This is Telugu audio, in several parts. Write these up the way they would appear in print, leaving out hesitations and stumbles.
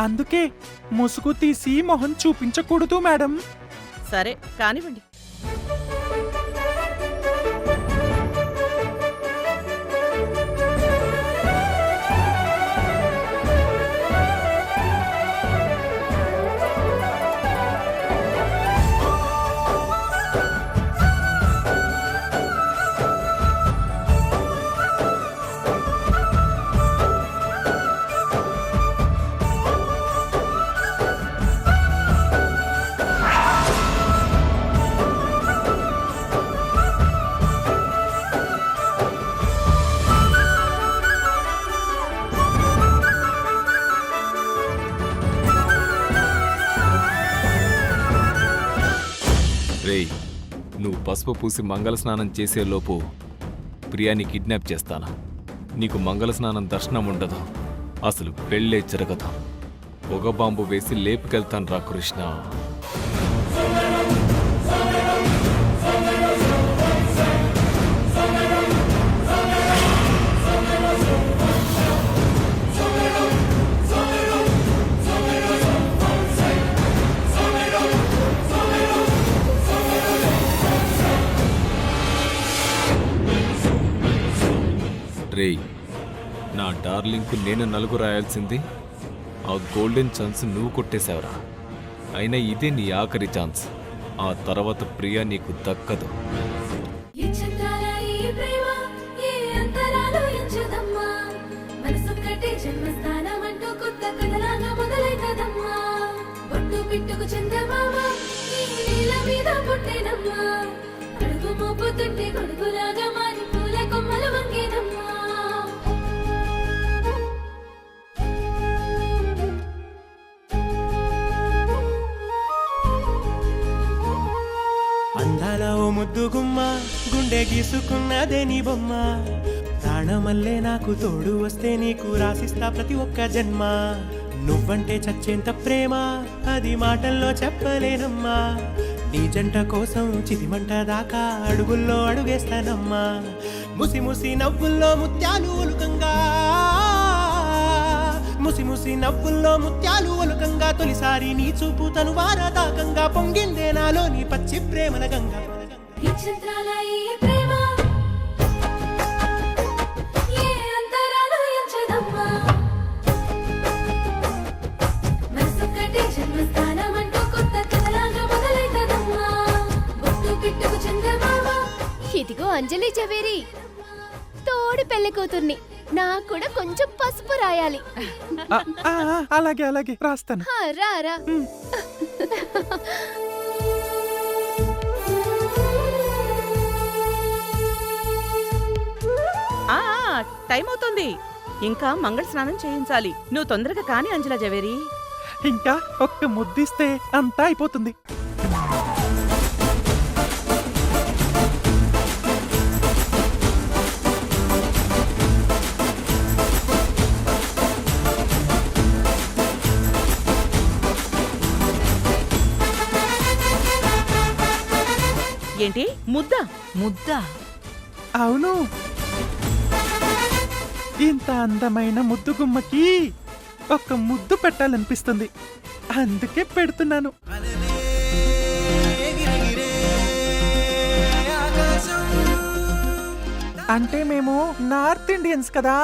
అందుకే ముసుగు తీసి మొహం చూపించకూడదు మేడం. సరే కానివ్వండి. రేయ్, నువ్వు పసుపు పూసి మంగళ స్నానం చేసేలోపు ప్రియాని కిడ్నాప్ చేస్తాను. నీకు మంగళ స్నానం దర్శనం ఉండదు, అసలు పెళ్ళే జరగదు. పొగ బాంబు వేసి లేపుకెళ్తాను రా కృష్ణ. రేయ్, నా డార్లింగ్కు నేను నలుగు రాయాల్సింది, ఆ గోల్డెన్ ఛాన్స్ నువ్వు కొట్టేశావురా. అయినా ఇదే నీ ఆఖరి ఛాన్స్. ఆ తర్వాత ప్రియా నీకు దక్కదు. అందాల ఓ ముద్దు గుమ్మ, గుండె గీసుకున్నదే నీ బొమ్మ. ప్రాణమల్లే నాకు తోడు వస్తే నీకు రాసిస్తా ప్రతి ఒక్క జన్మ. నువ్వంటే చచ్చేంత ప్రేమ అది మాటల్లో చెప్పలేనమ్మా. నీ జంట కోసం చితిమంట దాకా అడుగుల్లో అడుగేస్తానమ్మా. ముసి ముసి నవ్వుల్లో ముత్యాలు ఒలుకంగా, ముసి ముసి నవ్వుల్లో ముత్యాలు ఒలుకంగా, తొలిసారి నీ చూపు తను వారదాకంగా పొంగిందే నాలో నీ పచ్చి ప్రేమల గంగా. ఇదిగో అంజలి జవేరి, తోడి పెళ్లి కూతుర్ని, నాకు కూడా కొంచెం పసుపు రాయాలి. అలాగే అలాగే రాస్తాను. రా రా. టైం అవుతుంది, ఇంకా మంగళ స్నానం చేయించాలి. నువ్వు తొందరగా కాని అంజలా జవేరి. ఇంకా ఒక్క ముద్దిస్తే అంతా అయిపోతుంది. ఏంటి ముద్దా? ముద్దా? అవును, ఇంత అందమైన ముద్దు గుమ్మకి ఒక ముద్దు పెట్టాలనిపిస్తుంది, అందుకే పెడుతున్నాను. అంటే మేము నార్త్ ఇండియన్స్ కదా.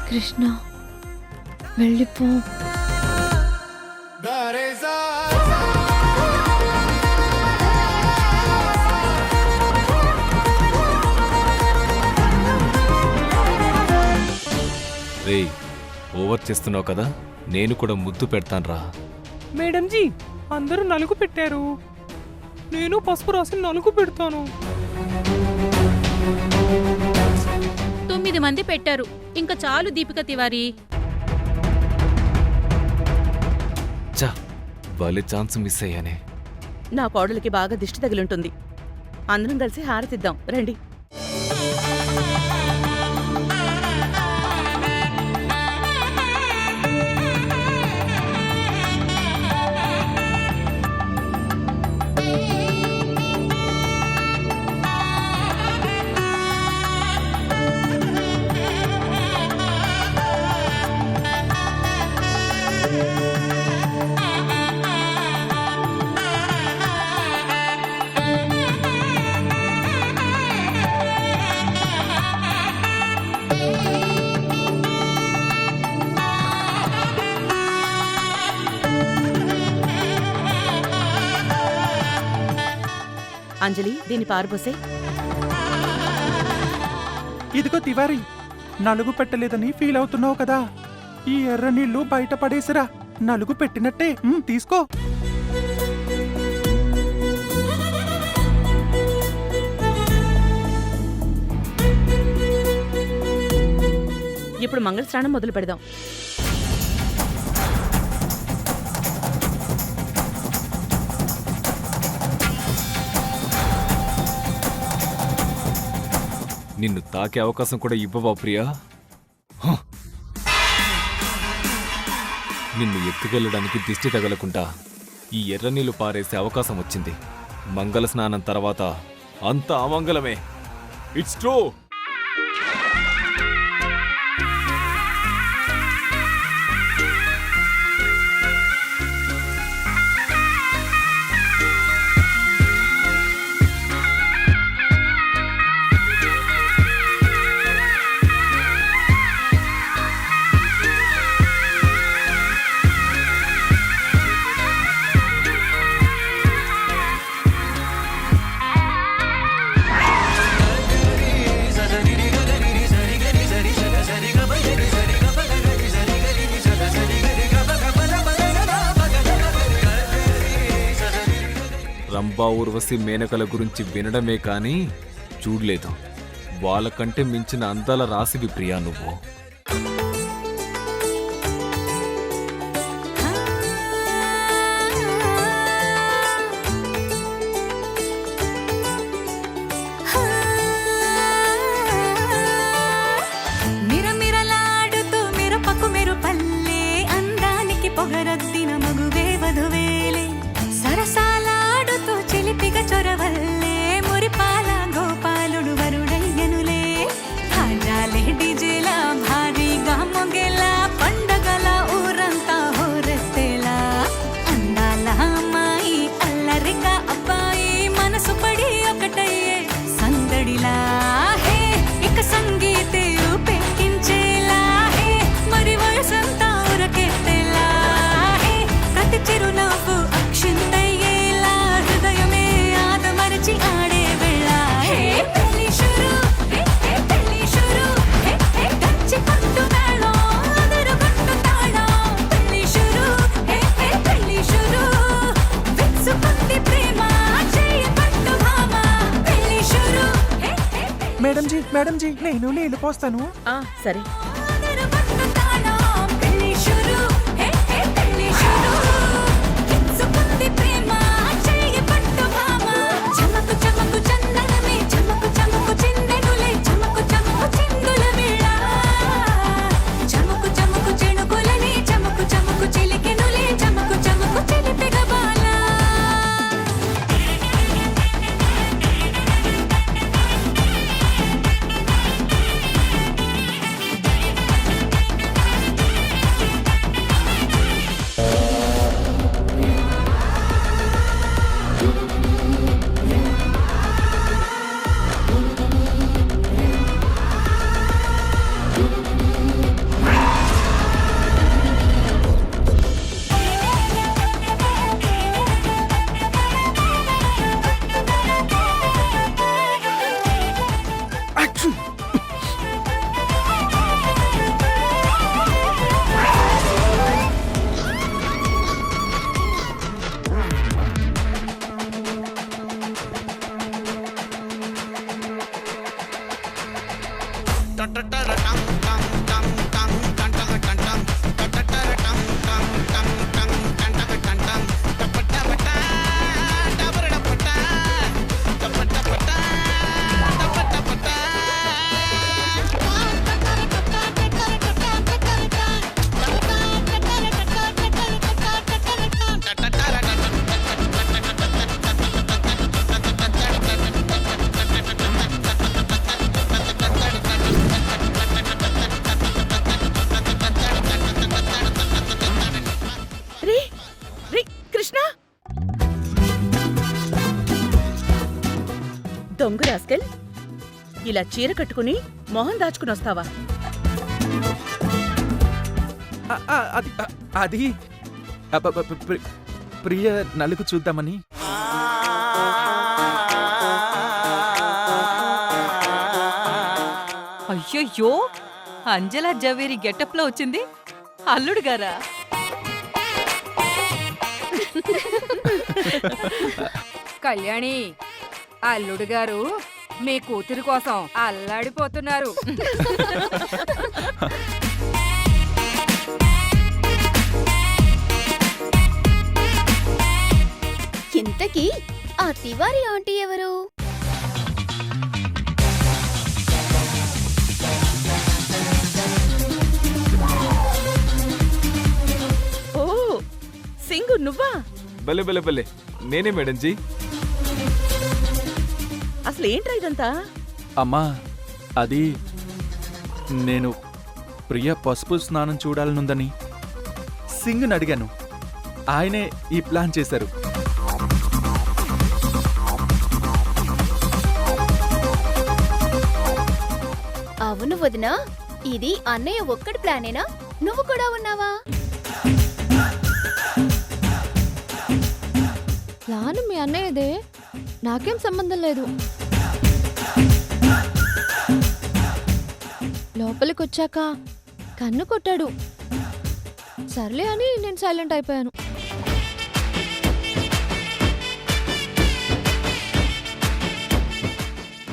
కృష్ణ వెళ్ళిపో. రేయ్, ఓవర్ చేస్తున్నావు కదా, నేను కూడా ముద్దు పెడతాను రా. మేడం జీ, అందరూ నలుగు పెట్టారు, నేను పసుపు రాసి నలుగు పెడతాను. 9 మంది పెట్టారు. ఇంకా చాలు దీపిక తివారీ. చా భలే ఛాన్స్ మిస్ అయ్యానే. నా కోడలికి బాగా దిష్టి తగిలింటుంది. అందరం కలిసి హారతిద్దాం రండి. అంజలి దీన్ని పారబోసే. ఇదిగో తివారీ, నలుగు పెట్టలేదని ఫీల్ అవుతున్నావు కదా, ఈ ఎర్ర నీళ్లు బయట పడేసిరా. నలుగు పెట్టినట్టే. తీసుకో. ఇప్పుడు మంగళ స్నానం మొదలు పెడదాం. నిన్ను తాకే అవకాశం కూడా ఇవ్వవా ప్రియా? హ! నిన్ను ఎత్తుకెళ్ళడానికి దిష్టి తగలకుండా ఈ ఎర్రనీళ్లు పారేసే అవకాశం వచ్చింది. మంగళ స్నానం తర్వాత అంత అమంగళమే. It's true. రంభా ఊర్వశి మేనకల గురించి వినడమే కానీ చూడలేదు. వాళ్ళకంటే మించిన అందాల రాసివి ప్రియా నువ్వు. మిరమిరలాడుతూ మిరపకు మెరుపల్లే అందానికి పొగరొద్దిన మగువే వధువేలే సరసాలాడుతూ చిలిపిగ చొరవల్లే మురిపాల గోపాలుడు వరుడయ్యనులే భాజాలే డిజేలా భారీగా మొగేలా పండగల ఊరంతా హోరెత్తేలా అందాల అమ్మాయి అల్లరిగా అబ్బాయి మనసు పడి ఒకటయ్యే సందడిలా హే ఇక సంగీతే పెక్కించేలా హే మరి వయసంతా ఉరకెత్తేలా హే ప్రతి చిరునవ్వు అక్షింతయ్యేలా హృదయమే ఆదమరచి ఆడే వేళ హే పెళ్లి షురు హే హే పెళ్లి షురు హే హే కంచి పట్టు మేళం అదరు పట్టు తాళం పెళ్లి షురు హే హే పెళ్లి షురు విచ్చుకుంది ప్రేమ చేయి పట్టు భామ పెళ్లి షురు హే హే మేడం జీ నేను నీళ్లు పోస్తాను. సరే. అదరు పట్టు తాళం పెళ్లి షురు హే హే పెళ్లి షురు విచ్చుకుంది ప్రేమ చేయి పట్టు భామ చమకు చమకు చందనమే చమకు చమకు చిందెనులే చమకు చమకు చిందుల వేళ చమకు చమకు చెణుకులనే చమకు చమకు చిలికెనులే చమకు చమకు చిలిపిగ బాల రే రే కృష్ణ దొంగ రాస్కెల్ ఇలా చీర కట్టుకుని మొహం దాచుకుని వస్తావా? అది ప్రియ నలుగు చూద్దామని. అయ్యయ్యో, అంజలా జవేరి గెటప్ లో వచ్చింది అల్లుడు గారా? కళ్యాణి, అల్లుడు గారు మీ కూతురు కోసం అల్లాడిపోతున్నారు. ఇంతకీ ఆ తివారి ఆంటీ ఎవరు? ఓ సింగు నువ్వా? భలే భలే భలే, నేనే మేడం జీ. అసలు ఏంట్రా ఇదంతా? అమ్మా, అది నేను ప్రియ పసుపు స్నానం చూడాలనుందని సింగ్ని అడిగాను. ఆయనే ఈ ప్లాన్ చేశారు. అవును వదినా, ఇది అన్నయ్య ఒక్కడి ప్లానేనా? నువ్వు కూడా ఉన్నావా? ప్లాన్ మీ అన్నయ్యదే, నాకేం సంబంధం లేదు. లోపలికొచ్చాక కన్ను కొట్టాడు, సర్లే అని నేను సైలెంట్ అయిపోయాను.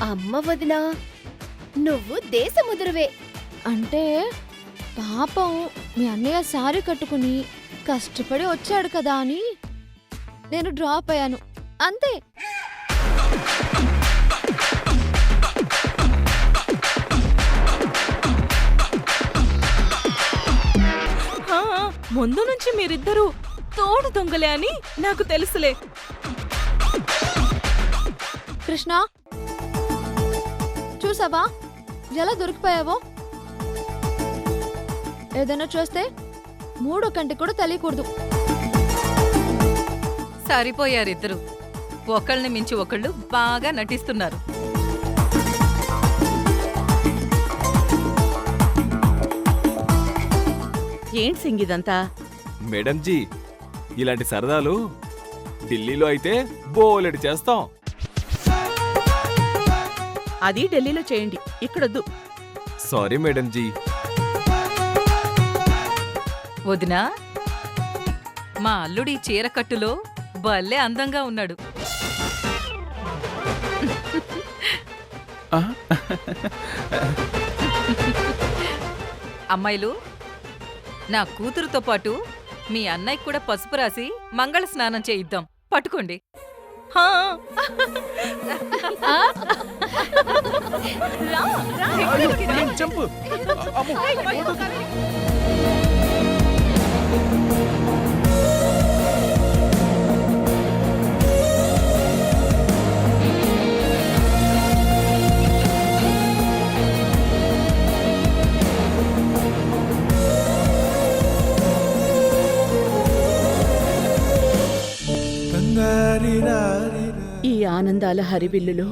అమ్మ వదినా, నువ్వు దేశముదురువే. అంటే పాపం మీ అన్నయ్య సారీ కట్టుకుని కష్టపడి వచ్చాడు కదా అని నేను డ్రాప్ అయ్యాను, అంతే. హా, ముందు నుంచి మీరిద్దరూ తోడు దొంగలే అని నాకు తెలుసులే. కృష్ణ, చూసావా ఎలా దొరికిపోయావో? ఏదైనా చూస్తే మూడో కంటికి కూడా తెలియకూడదు. సరిపోయారిద్దరు, ఒకళ్ళని మించి ఒకళ్ళు బాగా నటిస్తున్నారు. ఏంటి సింగ్ ఇదంతా? మేడం జీ, ఇలాంటి సరదాలు ఢిల్లీలో అయితే బోలెడు చేస్తాం. అది ఢిల్లీలో చేయండి, ఇక్కడొద్దు. Sorry madam G. వదినా, మా అల్లుడి చీర కట్టులో భలే అందంగా ఉన్నాడు. అమ్మాయిలు, నా కూతురుతో పాటు మీ అన్నయ్య కూడా పసుపు రాసి మంగళ స్నానం చేయిద్దాం. పట్టుకోండి. హా. చంపు. ఈ ఆనందాల హరివిల్లులో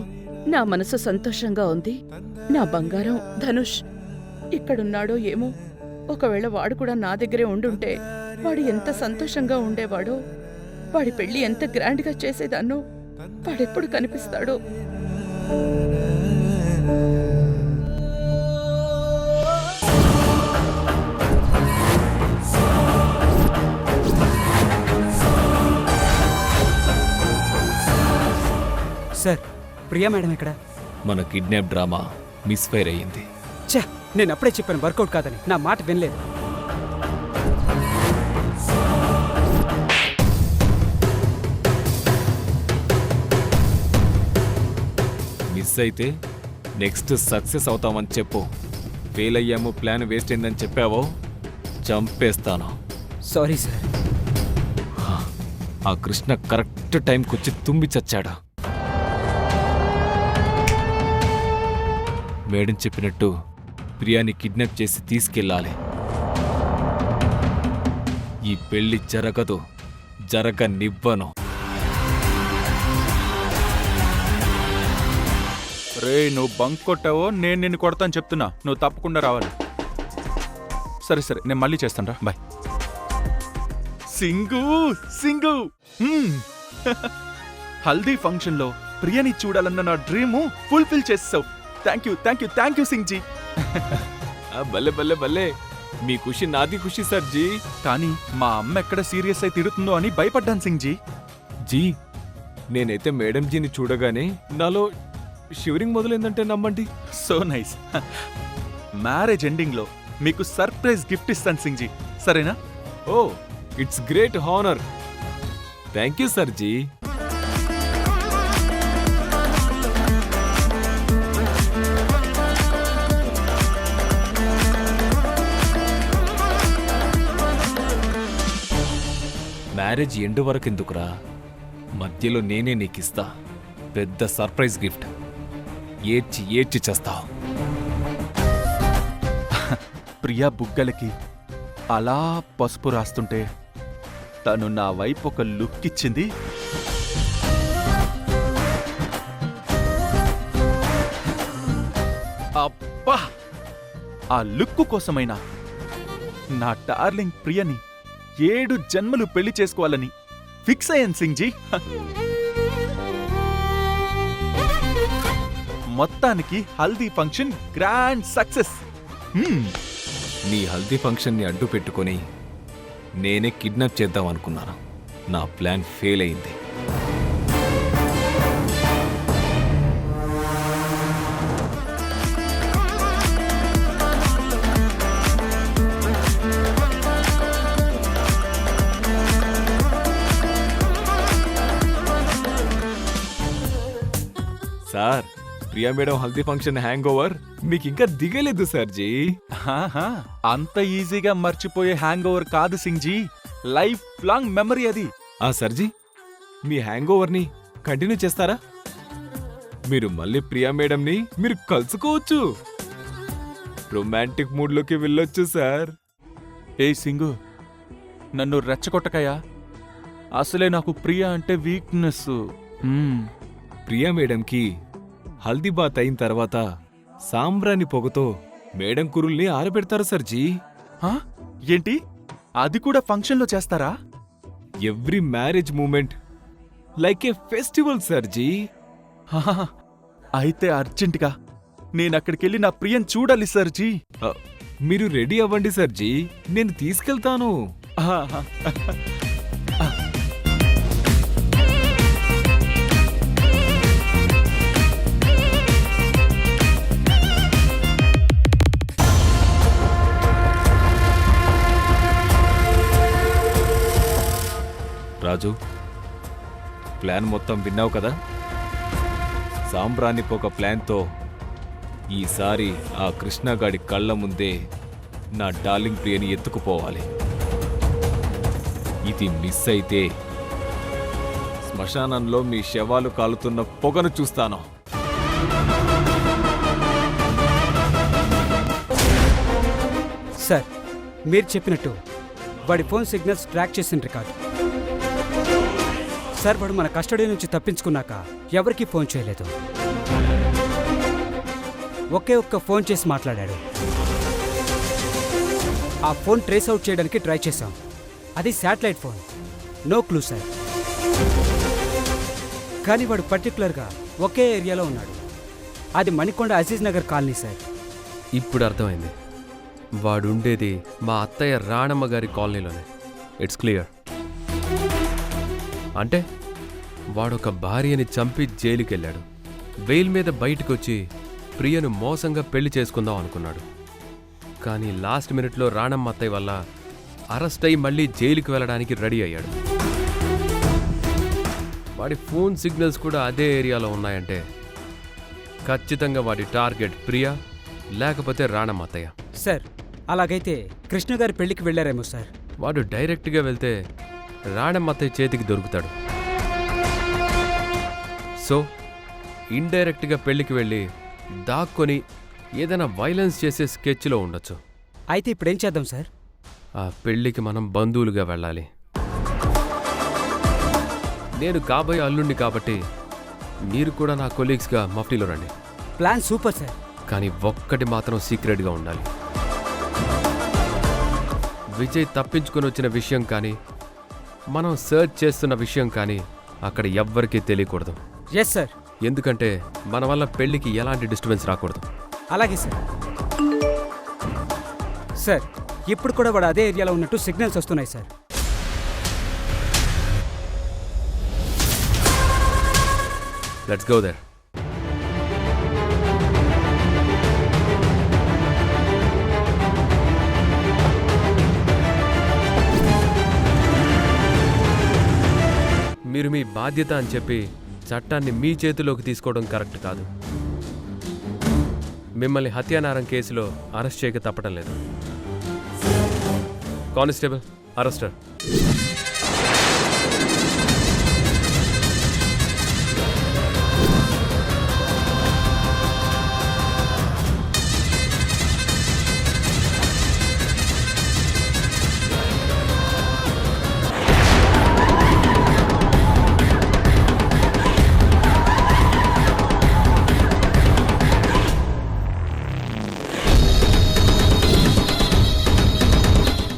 నా మనసు సంతోషంగా ఉంది. నా బంగారం ధనుష్ ఇక్కడున్నాడో ఏమో. ఒకవేళ వాడు కూడా నా దగ్గరే ఉండుంటే వాడు ఎంత సంతోషంగా ఉండేవాడో. వాడి పెళ్లి ఎంత గ్రాండ్గా చేసేదాన్నో. వాడెప్పుడు కనిపిస్తాడో. సార్, ప్రియా మేడం ఎక్కడ? మన కిడ్నాప్ డ్రామా మిస్ఫైర్ అయ్యింది. ఛే, నేను అప్పుడే చెప్పాను వర్కౌట్ కాదని, నా మాట వినలేదు. మిస్ అయితే నెక్స్ట్ సక్సెస్ అవుతామని చెప్పు. ఫెయిల్ అయ్యాము, ప్లాన్ వేస్ట్ అయిందని చెప్పావో చంపేస్తాను. Sorry sir. ఆ కృష్ణ కరెక్ట్ టైంకి వచ్చి తుమ్మి చచ్చాడు. మేడం చెప్పినట్టు ప్రియాని కిడ్నాప్ చేసి తీసుకెళ్ళాలి. ఈ పెళ్లి జరగదు, జరగనివ్వను. రే నువ్వు బంక్ కొట్టావో నేను నిన్ను కొడతాను చెప్తున్నా. నువ్వు తప్పకుండా రావాలి. సరే సరే, నేను మళ్ళీ చేస్తాను రా. బాయ్. సింగు సింగు హల్దీ ఫంక్షన్లో ప్రియని చూడాలన్న నా డ్రీము ఫుల్ఫిల్ చేసావు. Thank you thank you thank you Singh ji. భలే భలే భలే, మీ ఖుషి నాది ఖుషి సార్ జీ. కానీ మా అమ్మ ఎక్కడ సీరియస్ అయి తిడుతుందో అని భయపడ్డాను సింగ్ జీ. జీ, నేనైతే మేడం జీని చూడగానే నాలో షివరింగ్ మొదలైందంటే నమ్మండి. So nice. మ్యారేజ్ ఎండింగ్లో మీకు సర్ప్రైజ్ గిఫ్ట్ ఇస్తాను సింగ్ జీ, సరేనా? Oh, it's great honour. Thank you sir ji. Marriage end వరకు ఎందుకురా, మధ్యలో నేనే నీకిస్తా పెద్ద సర్ప్రైజ్ గిఫ్ట్. ఏడ్చి ఏడ్చి చేస్తావు. ప్రియా బుగ్గలకి అలా పసుపు రాస్తుంటే తను నా వైపు ఒక లుక్ ఇచ్చింది. అబ్బా, ఆ లుక్ కోసమైనా నా డార్లింగ్ ప్రియని 7 జన్మలు పెళ్లి చేసుకోవాలని ఫిక్స్ అయ్యాను సింగ్ జీ. మొత్తానికి హల్దీ ఫంక్షన్ గ్రాండ్ సక్సెస్. నీ హల్దీ ఫంక్షన్ని అడ్డు పెట్టుకొని నేనే కిడ్నాప్ చేద్దాం అనుకున్నాను. నా ప్లాన్ ఫెయిల్ అయింది. Sir, Priya madam haldi function hang over మీకు ఇంకా దిగలేదు సార్ జీ. అంత ఈజీగా మర్చిపోయే హ్యాంగ్ ఓవర్ కాదు Singh ji, lifelong memory అది. సర్జీ, మీ హ్యాంగ్ ఓవర్ని కంటిన్యూ చేస్తారా? మీరు మళ్ళీ ప్రియా మేడంని మీరు కలుసుకోవచ్చు. రొమాంటిక్ మూడ్లోకి వెళ్ళొచ్చు సార్. ఏ సింగు, నన్ను రెచ్చగొట్టకయా. అసలే నాకు ప్రియా అంటే వీక్నెస్. ప్రియా మేడంకి హల్దీ బాత్ అయిన తర్వాత సాంబ్రాణి పొగతో మేడం కురుల్ని ఆరబెడతారు సర్జీ. ఏంటి, అది కూడా ఫంక్షన్లో చేస్తారా? Every marriage moment like a festival సర్జీ. అయితే అర్జెంటుగా నేనక్కడికెళ్ళి నా ప్రియం చూడాలి సర్జీ. మీరు రెడీ అవ్వండి సర్జీ, నేను తీసుకెళ్తాను. రాజు, ప్లాన్ మొత్తం విన్నావు కదా? సాంబ్రాణి పొగ ప్లాన్తో ఈసారి ఆ కృష్ణగాడి కళ్ళ ముందే నా డార్లింగ్ ప్రియని ఎత్తుకుపోవాలి. ఇది మిస్ అయితే శ్మశానంలో మీ శవాలు కాలుతున్న పొగను చూస్తాను. సార్, మీరు చెప్పినట్టు వాడి ఫోన్ సిగ్నల్స్ ట్రాక్ చేసిన రికార్డు. సార్, వాడు మన కస్టడీ నుంచి తప్పించుకున్నాక ఎవరికీ ఫోన్ చేయలేదు. ఒకే ఒక్క ఫోన్ చేసి మాట్లాడాడు. ఆ ఫోన్ ట్రేస్ అవుట్ చేయడానికి ట్రై చేశాం. అది satellite phone. No clue sir. కానీ వాడు పర్టికులర్గా ఒకే ఏరియాలో ఉన్నాడు. అది మణికొండ అజీజ్ నగర్ కాలనీ సార్. ఇప్పుడు అర్థమైంది. వాడుండేది మా అత్తయ్య రాణమ్మ గారి కాలనీలోనే. It's clear. అంటే వాడొక భార్యని చంపి జైలుకెళ్ళాడు. బెయిల్ మీద బయటకొచ్చి ప్రియను మోసంగా పెళ్లి చేసుకుందాం అనుకున్నాడు. కానీ లాస్ట్ మినిట్లో రాణమ్మ అత్తయ్య వల్ల అరెస్ట్ అయి మళ్ళీ జైలుకి వెళ్ళడానికి రెడీ అయ్యాడు. వాడి ఫోన్ సిగ్నల్స్ కూడా అదే ఏరియాలో ఉన్నాయంటే ఖచ్చితంగా వాడి టార్గెట్ ప్రియా లేకపోతే రాణమ్మ అత్తయ్య. సార్ అలాగైతే కృష్ణ గారి పెళ్లికి వెళ్ళారేమో సార్. వాడు డైరెక్ట్గా వెళ్తే రాణమ్మ అత్తయ్య చేతికి దొరుకుతాడు. సో ఇండైరెక్ట్గా పెళ్లికి వెళ్ళి దాక్కొని ఏదైనా వైలెన్స్ చేసే స్కెచ్లో ఉండొచ్చు. అయితే ఇప్పుడేం చేద్దాం సార్? ఆ పెళ్లికి మనం బంధువులుగా వెళ్ళాలి. నేను కాబోయే అల్లుణ్ణి కాబట్టి మీరు కూడా నా కొలీగ్స్గా మఫ్టీలో రండి. Plan super sir. కానీ ఒక్కటి మాత్రం సీక్రెట్గా ఉండాలి. విజయ్ తప్పించుకొని వచ్చిన విషయం కానీ మనం సర్చ్ చేస్తున్న విషయం కానీ అక్కడ ఎవ్వరికీ తెలియకూడదు. Yes sir. ఎందుకంటే మన వల్ల పెళ్లికి ఎలాంటి డిస్టర్బెన్స్ రాకూడదు. అలాగే సార్. సార్ ఇప్పుడు కూడా వాడు అదే ఏరియాలో ఉన్నట్టు సిగ్నల్స్ వస్తున్నాయి సార్. Let's go there. మీరు మీ బాధ్యత అని చెప్పి చట్టాన్ని మీ చేతిలోకి తీసుకోవడం కరెక్ట్ కాదు. మిమ్మల్ని హత్యానేరం కేసులో అరెస్ట్ చేయక తప్పటం లేదు. Constable, arrester.